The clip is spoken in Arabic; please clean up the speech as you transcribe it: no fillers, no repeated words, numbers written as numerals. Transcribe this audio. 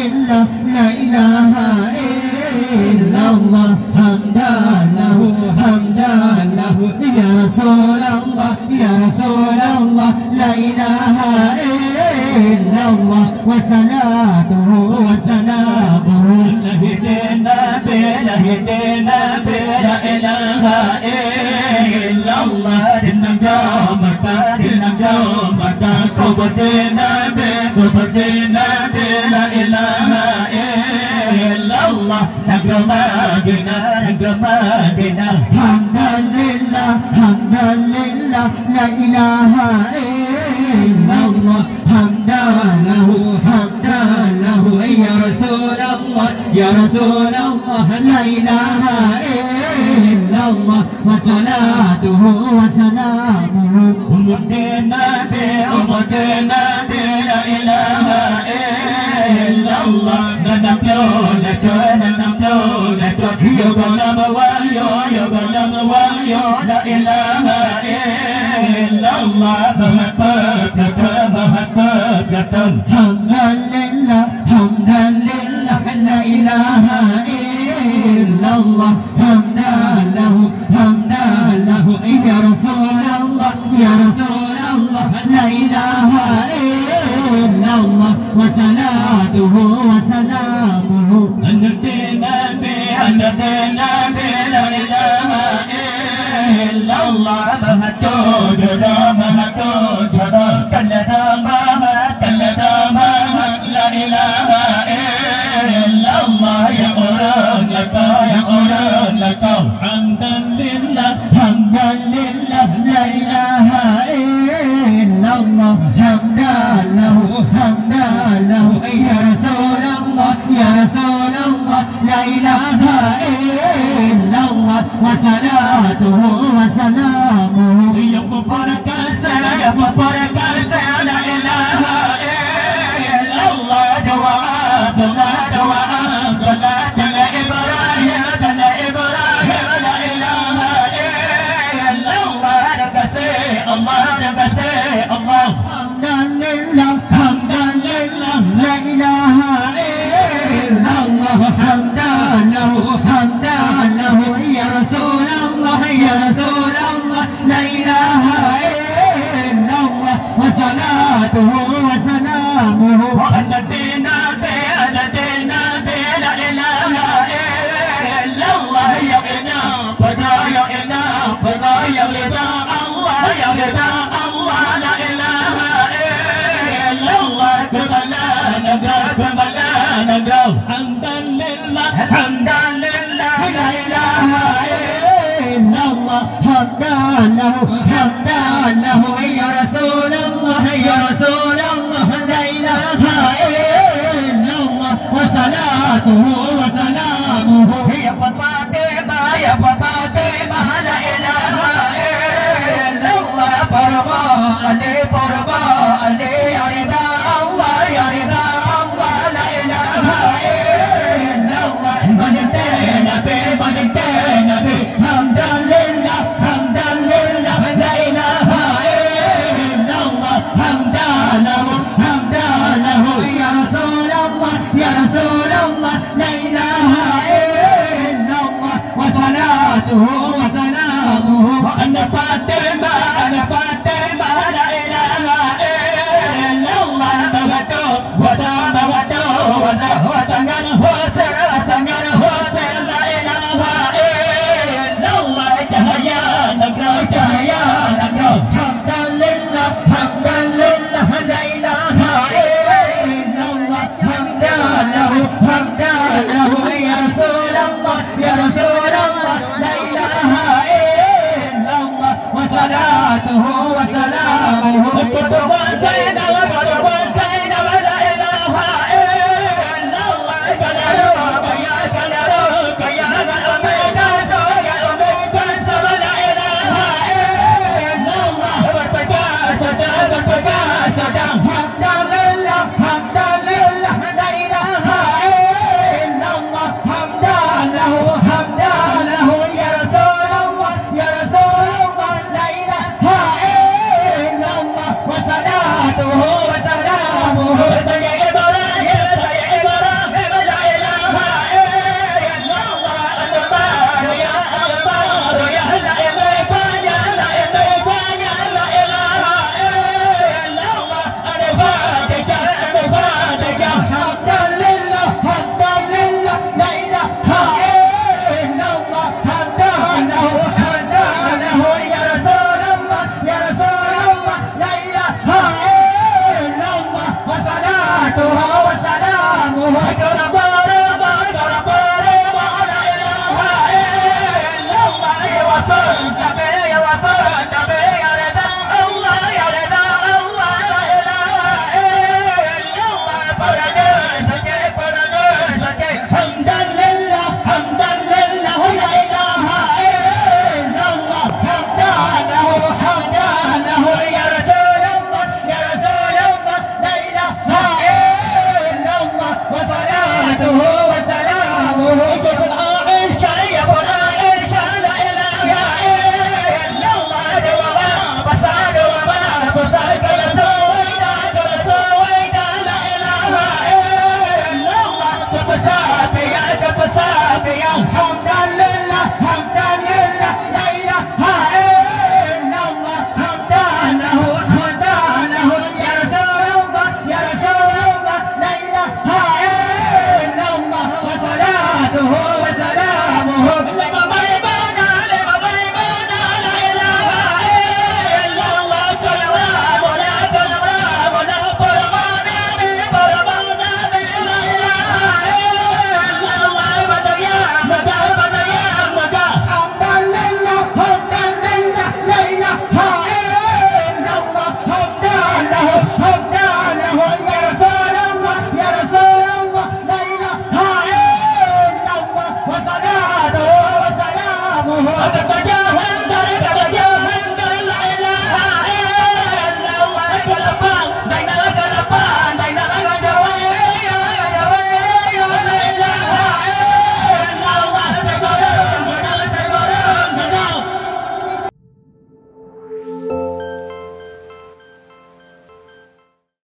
لله لا إله إلا الله حمدا له حمدا له يا رسول الله يا رسول الله لا إله إلا الله وصلاته وسلامه لهدينا بلا هدينا بلا إله إلا الله دينا جامتا كبدينا بلا إله إلا الله نجرمنا حمدا لله لا إله إلا الله حمدا له يا رسول الله يا رسول الله لا إله إلا الله وصلاته وسلامه أمدنا لا إله إلا الله ننبلونك يغلم ويو لا إله إلا الله مهبتك حمدا لله لا إله إلا الله حمدا له يا رسول الله لا إله إلا الله وصلاته وسلامه أندينا لا إله إلا الله مهتو جدا تلدا لا إله إلا الله يا أوران لك حمدا لله لا إله إلا الله حمدا له يا رسول الله لا إله إلا الله وصلاته وسلامه يغفرك لا إله إلا الله دعاء إبراهيم لا إله إلا الله نبسي الله حمدا لله لا إله إلا الله حمدا له يا رسول الله لا إله إلا الله وصلاته وسلامه وأندينا لا إله إلا الله يا رضا الله لا إله إلا الله كملا نقرأ حمدا لله لا إله إلا الله حمدا